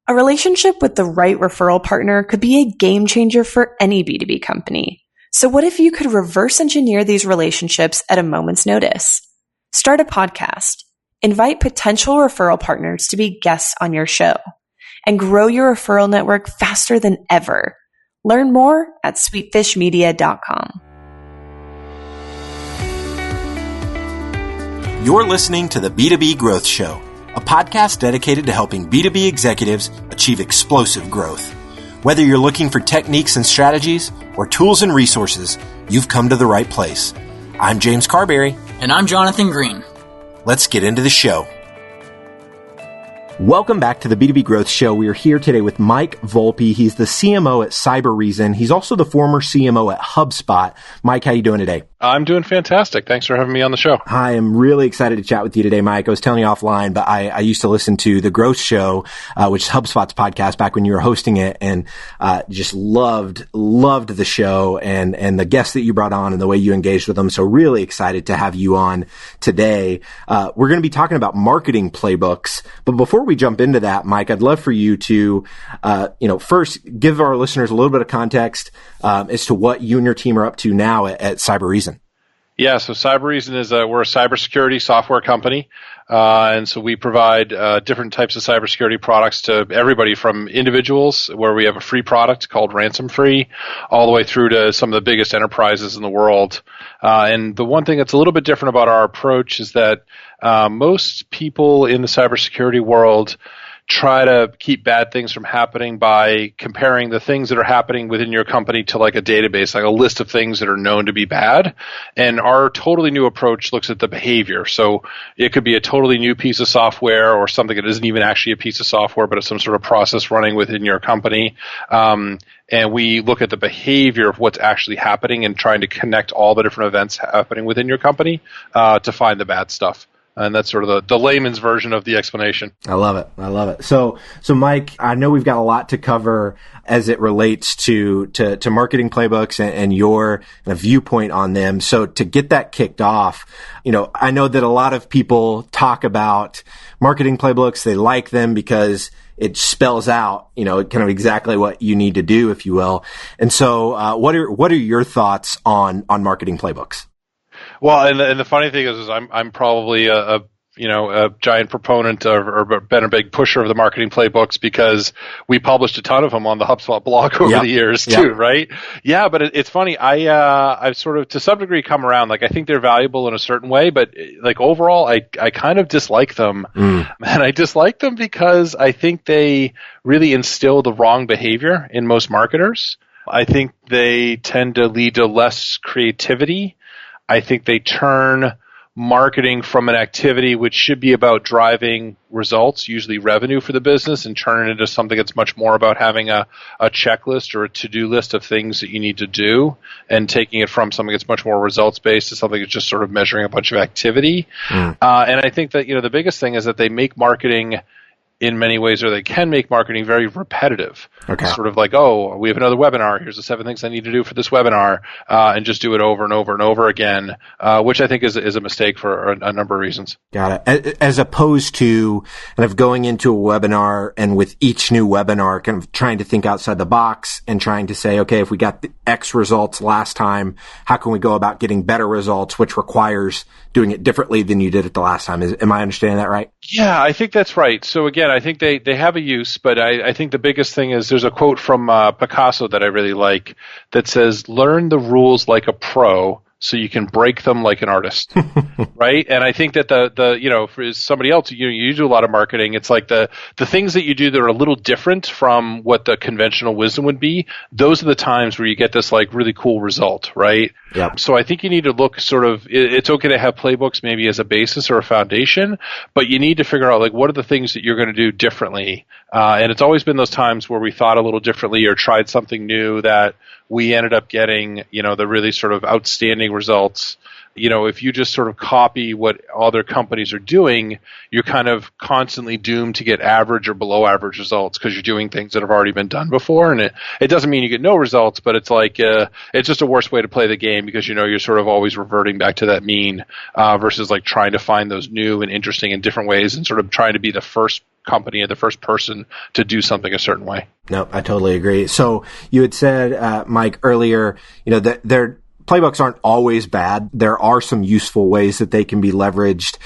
A relationship with the right referral partner could be a game changer for any B2B company. So what if you could reverse engineer these relationships at a moment's notice? Start a podcast, invite potential referral partners to be guests on your show, and grow your referral network faster than ever. Learn more at sweetfishmedia.com. You're listening to the B2B Growth Show, a podcast dedicated to helping B2B executives achieve explosive growth. Whether you're looking for techniques and strategies or tools and resources, you've come to the right place. I'm James Carberry. And I'm Jonathan Green. Let's get into the show. Welcome back to the B2B Growth Show. We are here today with Mike Volpe. He's the CMO at Cybereason. He's also the former CMO at HubSpot. Mike, how you doing today? I'm doing fantastic. Thanks for having me on the show. I am really excited to chat with you today, Mike. I was telling you offline, but I used to listen to The Growth Show, which is HubSpot's podcast back when you were hosting it, and just loved the show and the guests that you brought on and the way you engaged with them. So really excited to have you on today. We're going to be talking about marketing playbooks, but before we jump into that, Mike, I'd love for you to, first give our listeners a little bit of context as to what you and your team are up to now at Cybereason. Yeah, so Cybereason is we're a cybersecurity software company, and so we provide different types of cybersecurity products to everybody from individuals, where we have a free product called Ransom Free, all the way through to some of the biggest enterprises in the world. And the one thing that's a little bit different about our approach is that most people in the cybersecurity world try to keep bad things from happening by comparing the things that are happening within your company to like a database, like a list of things that are known to be bad. And our totally new approach looks at the behavior. So it could be a totally new piece of software or something that isn't even actually a piece of software, but it's some sort of process running within your company. And we look at the behavior of what's actually happening and trying to connect all the different events happening within your company to find the bad stuff. And that's sort of the layman's version of the explanation. I love it. So Mike, I know we've got a lot to cover as it relates to marketing playbooks and your viewpoint on them. So to get that kicked off, I know that a lot of people talk about marketing playbooks. They like them because it spells out, kind of exactly what you need to do, if you will. And so, what are your thoughts on marketing playbooks? Well, and the funny thing is I'm probably a giant proponent or been a big pusher of the marketing playbooks because we published a ton of them on the HubSpot blog over the years too, right? Yeah, but it's funny. I've sort of to some degree come around. Like I think they're valuable in a certain way, but like overall, I kind of dislike them, and I dislike them because I think they really instill the wrong behavior in most marketers. I think they tend to lead to less creativity. I think they turn marketing from an activity which should be about driving results, usually revenue for the business, and turn it into something that's much more about having a checklist or a to-do list of things that you need to do, and taking it from something that's much more results-based to something that's just sort of measuring a bunch of activity. And I think that the biggest thing is that they make marketing in many ways, or they can make marketing very repetitive. Okay. Sort of like, oh, we have another webinar. Here's the 7 things I need to do for this webinar, and just do it over and over and over again, which I think is a mistake for a number of reasons. Got it. As opposed to kind of going into a webinar and with each new webinar, kind of trying to think outside the box and trying to say, okay, if we got the X results last time, how can we go about getting better results, which requires doing it differently than you did it the last time? Am I understanding that right? Yeah, I think that's right. So again, I think they have a use, but I think the biggest thing is there's a quote from Picasso that I really like that says, learn the rules like a pro so you can break them like an artist, right? And I think that for somebody else, you do a lot of marketing. It's like the things that you do that are a little different from what the conventional wisdom would be. Those are the times where you get this like really cool result, right? Yeah. So I think you need to look sort of, it's okay to have playbooks maybe as a basis or a foundation, but you need to figure out like what are the things that you're going to do differently. And it's always been those times where we thought a little differently or tried something new that we ended up getting, the really sort of outstanding results. If you just sort of copy what other companies are doing, you're kind of constantly doomed to get average or below average results because you're doing things that have already been done before. And it doesn't mean you get no results, but it's like it's just a worse way to play the game because you're sort of always reverting back to that mean versus like trying to find those new and interesting and different ways and sort of trying to be the first company or the first person to do something a certain way. No, I totally agree. So you had said, Mike, earlier, that playbooks aren't always bad. There are some useful ways that they can be leveraged.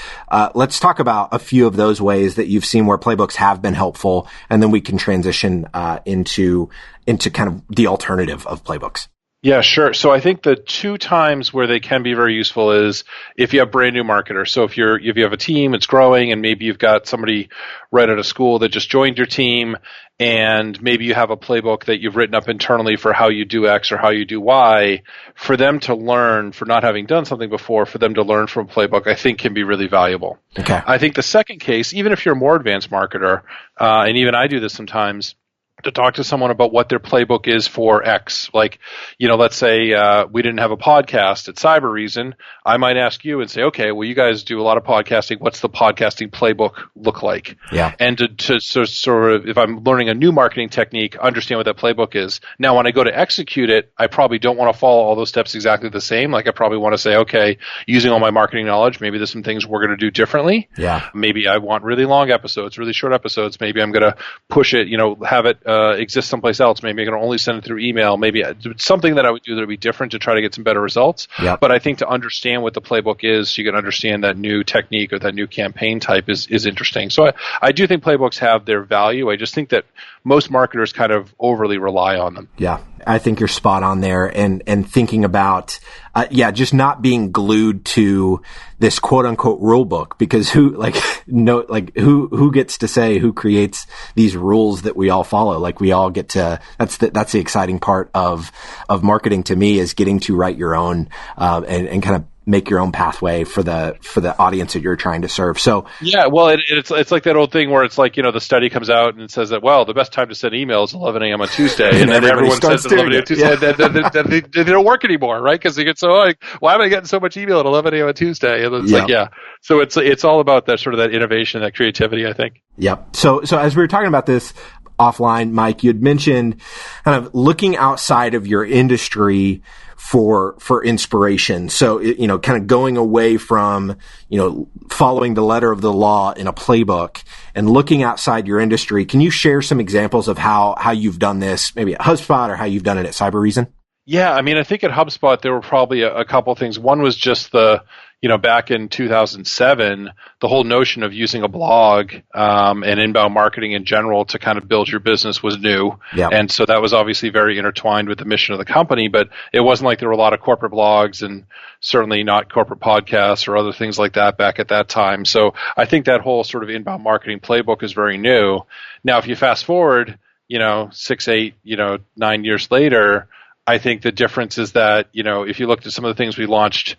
Let's talk about a few of those ways that you've seen where playbooks have been helpful, and then we can transition into kind of the alternative of playbooks. Yeah, sure. So I think the two times where they can be very useful is if you have brand new marketers. So if you have a team, it's growing, and maybe you've got somebody right out of school that just joined your team, and maybe you have a playbook that you've written up internally for how you do X or how you do Y, for them to learn, for not having done something before, for them to learn from a playbook, I think can be really valuable. Okay. I think the second case, even if you're a more advanced marketer, and even I do this sometimes, to talk to someone about what their playbook is for X. Like, let's say we didn't have a podcast at Cybereason. I might ask you and say, okay, well, you guys do a lot of podcasting. What's the podcasting playbook look like? Yeah. And to sort of, if I'm learning a new marketing technique, understand what that playbook is. Now, when I go to execute it, I probably don't want to follow all those steps exactly the same. Like, I probably want to say, okay, using all my marketing knowledge, maybe there's some things we're going to do differently. Yeah. Maybe I want really long episodes, really short episodes. Maybe I'm going to push it, have it exist someplace else. Maybe I'm going to only send it through email. Maybe something that I would do that would be different to try to get some better results. Yep. But I think to understand what the playbook is, so you can understand that new technique or that new campaign type is interesting. So I do think playbooks have their value. I just think that most marketers kind of overly rely on them. Yeah, I think you're spot on there. And thinking about, just not being glued to this quote unquote rule book, because who gets to say who creates these rules that we all follow? Like, we all get to, that's the exciting part of marketing to me, is getting to write your own, and kind of make your own pathway for the audience that you're trying to serve. So yeah, well, it's like that old thing where it's like, the study comes out and it says that, well, the best time to send email is 11 a.m. on Tuesday, and then everyone says 11 a.m. on Tuesday, and they don't work anymore, right? Because they get so like, why am I getting so much email at 11 a.m. on Tuesday? And it's like, yeah. So it's all about that sort of that innovation, that creativity, I think. Yep. So as we were talking about this offline, Mike, you had mentioned kind of looking outside of your industry for inspiration. So, kind of going away from, following the letter of the law in a playbook and looking outside your industry. Can you share some examples of how you've done this, maybe at HubSpot, or how you've done it at Cybereason? Yeah, I mean, I think at HubSpot there were probably a couple of things. One was just back in 2007, the whole notion of using a blog and inbound marketing in general to kind of build your business was new. Yep. And so that was obviously very intertwined with the mission of the company, but it wasn't like there were a lot of corporate blogs, and certainly not corporate podcasts or other things like that back at that time. So I think that whole sort of inbound marketing playbook is very new. Now, if you fast forward, 6, 8, 9 years later, I think the difference is that, if you looked at some of the things we launched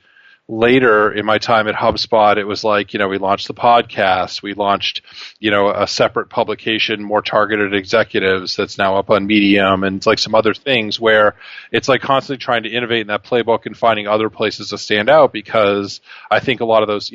later in my time at HubSpot, it was like, we launched the podcast, we launched, a separate publication more targeted at executives that's now up on Medium, and it's like some other things where it's like constantly trying to innovate in that playbook and finding other places to stand out, because I think a lot of those,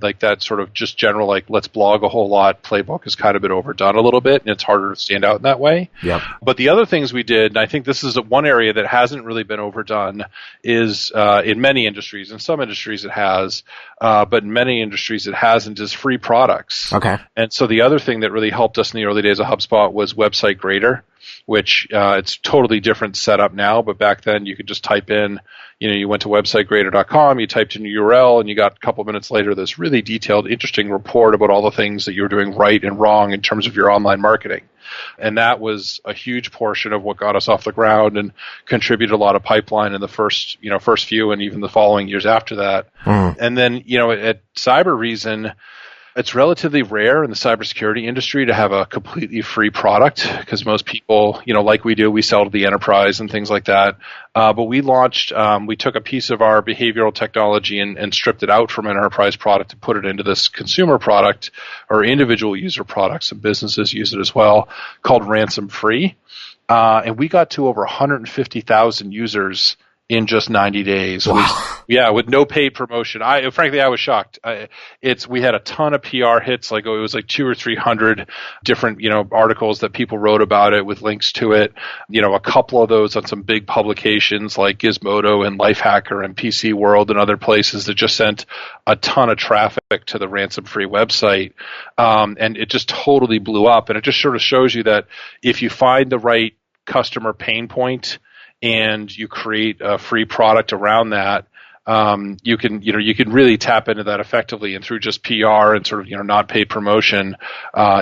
like that sort of just general, like, let's blog a whole lot playbook has kind of been overdone a little bit, and it's harder to stand out in that way. Yep. But the other things we did, and I think this is one area that hasn't really been overdone, is in many industries, in some industries it has, but in many industries it hasn't, is free products. Okay. And so the other thing that really helped us in the early days of HubSpot was Website Grader, which it's totally different setup now, but back then you could just type in, you went to websitegrader.com, you typed in your URL, and you got a couple minutes later this really detailed, interesting report about all the things that you were doing right and wrong in terms of your online marketing. And that was a huge portion of what got us off the ground and contributed a lot of pipeline in the first few and even the following years after that. And then, at Cybereason, it's relatively rare in the cybersecurity industry to have a completely free product, because most people, like we do, we sell to the enterprise and things like that. But we launched, we took a piece of our behavioral technology and stripped it out from an enterprise product and put it into this consumer product or individual user product. Some businesses use it as well, called Ransom Free. And we got to over 150,000 users in just 90 days. Wow. With no paid promotion. Frankly, I was shocked. We had a ton of PR hits. It was like 200 or 300 different, articles that people wrote about it with links to it. A couple of those on some big publications like Gizmodo and Lifehacker and PC World and other places that just sent a ton of traffic to the ransom-free website. And it just totally blew up. And it just sort of shows you that if you find the right customer pain point and you create a free product around that, you can really tap into that effectively, and through just PR and sort of, not paid promotion,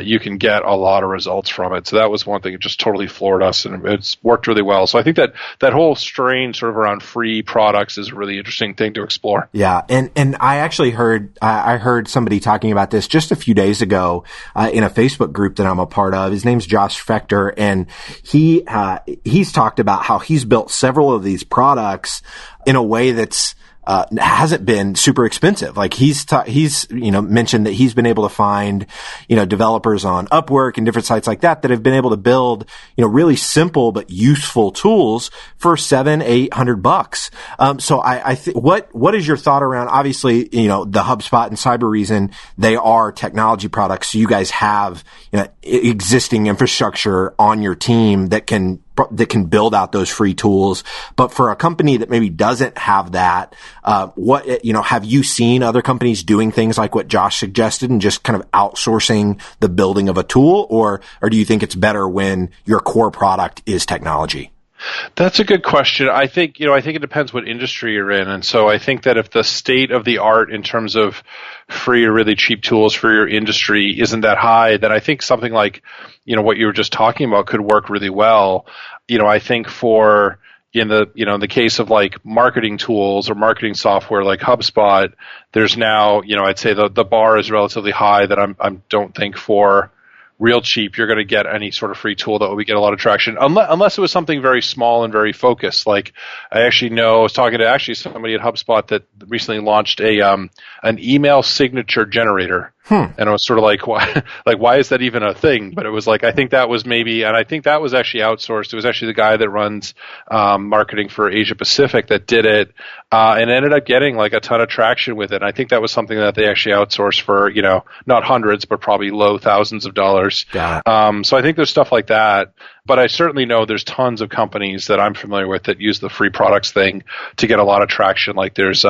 you can get a lot of results from it. So that was one thing that just totally floored us, and it's worked really well. So I think that whole strain sort of around free products is a really interesting thing to explore. Yeah. And I actually heard somebody talking about this just a few days ago, in a Facebook group that I'm a part of. His name's Josh Fechter, and he's talked about how he's built several of these products in a way that's hasn't been super expensive. Like he's mentioned that he's been able to find, developers on Upwork and different sites like that have been able to build, really simple but useful tools for $700-800. So I think, what is your thought around, obviously, the HubSpot and Cybereason, they are technology products. So you guys have, existing infrastructure on your team that can build out those free tools. But for a company that maybe doesn't have that, have you seen other companies doing things like what Josh suggested and just kind of outsourcing the building of a tool? Or do you think it's better when your core product is technology? That's a good question. I think it depends what industry you're in. And so I think that if the state of the art in terms of free or really cheap tools for your industry isn't that high, then I think something like, what you were just talking about could work really well. I think in the case of like marketing tools or marketing software like HubSpot, there's now, I'd say the bar is relatively high that I don't think for real cheap you're going to get any sort of free tool that would get a lot of traction, unless it was something very small and very focused. Like I was talking to somebody at HubSpot that recently launched an email signature generator. And I was sort of like, why is that even a thing? But it was like, I think that was actually outsourced. It was actually the guy that runs marketing for Asia Pacific that did it, and ended up getting like a ton of traction with it. And I think that was something that they actually outsourced for, not hundreds, but probably low thousands of dollars. So I think there's stuff like that. But I certainly know there's tons of companies that I'm familiar with that use the free products thing to get a lot of traction. Like there's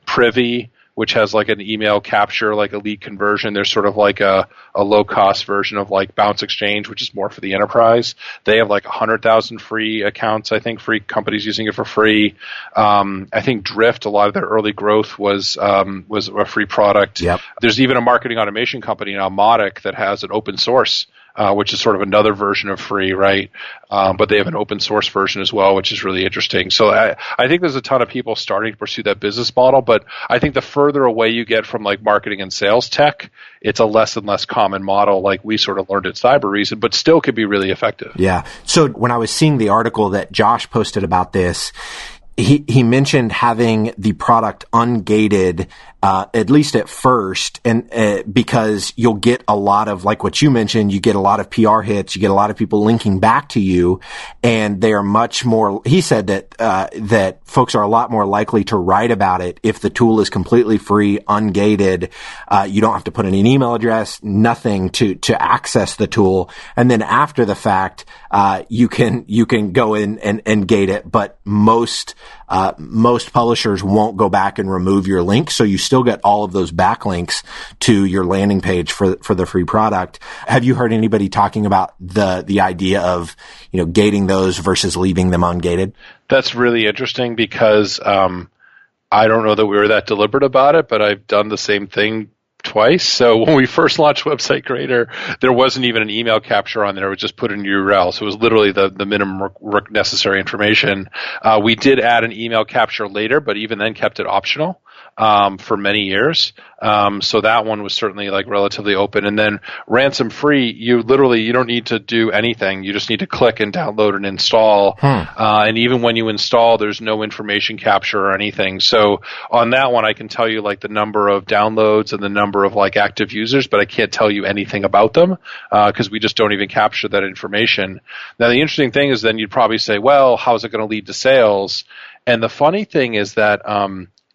Privy, which has like an email capture, like a lead conversion. There's sort of like a low cost version of like Bounce Exchange, which is more for the enterprise. They have like 100,000 free accounts, I think, free companies using it for free. I think Drift, a lot of their early growth was a free product. Yep. There's even a marketing automation company now, Modic, that has an open source, which is sort of another version of free, right? But they have an open source version as well, which is really interesting. So I think there's a ton of people starting to pursue that business model, but I think the further away you get from like marketing and sales tech, it's a less and less common model like we sort of learned at Cybereason, but still could be really effective. Yeah. So when I was seeing the article that Josh posted about this, he mentioned having the product ungated, at least at first, and because you'll get a lot of, like what you mentioned, you get a lot of PR hits, you get a lot of people linking back to you, and they are much more, he said that folks are a lot more likely to write about it if the tool is completely free, ungated. You don't have to put in an email address, nothing to access the tool. And then after the fact, you can go in and gate it, but most publishers won't go back and remove your link. So you still get all of those backlinks to your landing page for the free product. Have you heard anybody talking about the idea of, gating those versus leaving them ungated? That's really interesting because, I don't know that we were that deliberate about it, but I've done the same thing twice. So when we first launched Website Creator, there wasn't even an email capture on there. It was just put in your URL. So it was literally the minimum necessary information. We did add an email capture later, but even then kept it optional. for many years. So that one was certainly like relatively open. And then ransom free, you don't need to do anything. You just need to click and download and install. And even when you install, there's no information capture or anything. So on that one, I can tell you like the number of downloads and the number of like active users, but I can't tell you anything about them because we just don't even capture that information. Now, the interesting thing is then you'd probably say, well, how is it going to lead to sales? And the funny thing is that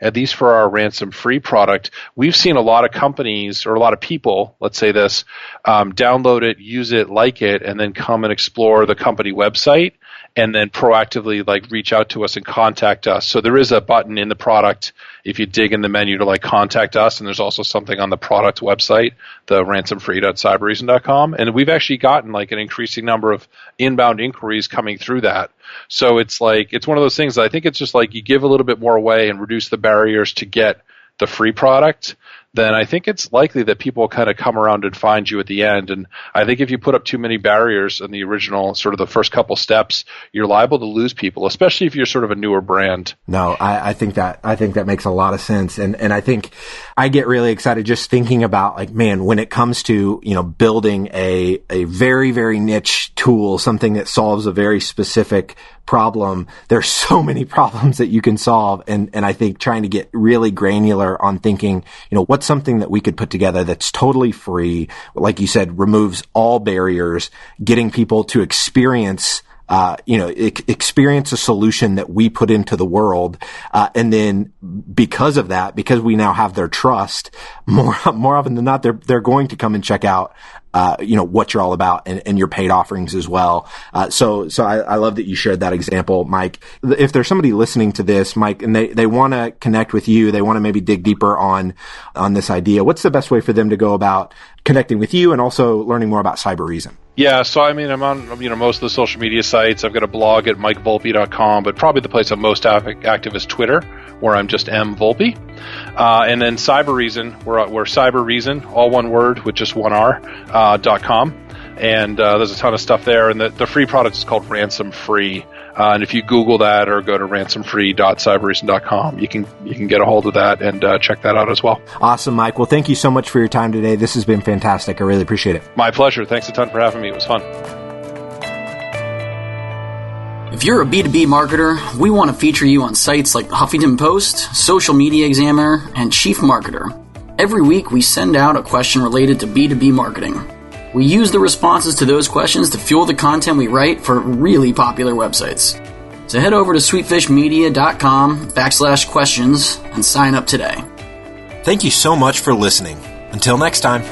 at least for our ransom-free product, we've seen a lot of companies or a lot of people, let's say this, download it, use it, like it, and then come and explore the company website and then proactively like reach out to us and contact us. So there is a button in the product if you dig in the menu to like contact us, and there's also something on the product website, the ransomfree.cybereason.com, and we've actually gotten like an increasing number of inbound inquiries coming through that. So it's like it's one of those things that I think it's just like you give a little bit more away and reduce the barriers to get the free product, then I think it's likely that people will kind of come around and find you at the end. And I think if you put up too many barriers in the original sort of the first couple steps, you're liable to lose people, especially if you're sort of a newer brand. No, I think that makes a lot of sense. And I think I get really excited just thinking about like, man, when it comes to, building a very, very niche tool, something that solves a very specific problem, there's so many problems that you can solve. And I think trying to get really granular on thinking, what's something that we could put together that's totally free, like you said, removes all barriers, getting people to experience experience a solution that we put into the world. And then because of that, because we now have their trust, more often than not, they're going to come and check out, what you're all about and your paid offerings as well. So I love that you shared that example, Mike. If there's somebody listening to this, Mike, and they want to connect with you, they want to maybe dig deeper on this idea, what's the best way for them to go about connecting with you and also learning more about Cybereason? Yeah, so I mean, I'm on most of the social media sites. I've got a blog at mikevolpe.com, but probably the place I'm most active is Twitter, where I'm just mvolpe. And then Cybereason, we're Cybereason, all one word with just one R, .com. And there's a ton of stuff there. And the free product is called Ransom Free. And if you Google that or go to ransomfree.cybereason.com, you can get a hold of that and check that out as well. Awesome, Mike. Well, thank you so much for your time today. This has been fantastic. I really appreciate it. My pleasure. Thanks a ton for having me. It was fun. If you're a B2B marketer, we want to feature you on sites like the Huffington Post, Social Media Examiner, and Chief Marketer. Every week, we send out a question related to B2B marketing. We use the responses to those questions to fuel the content we write for really popular websites. So head over to sweetfishmedia.com/questions and sign up today. Thank you so much for listening. Until next time.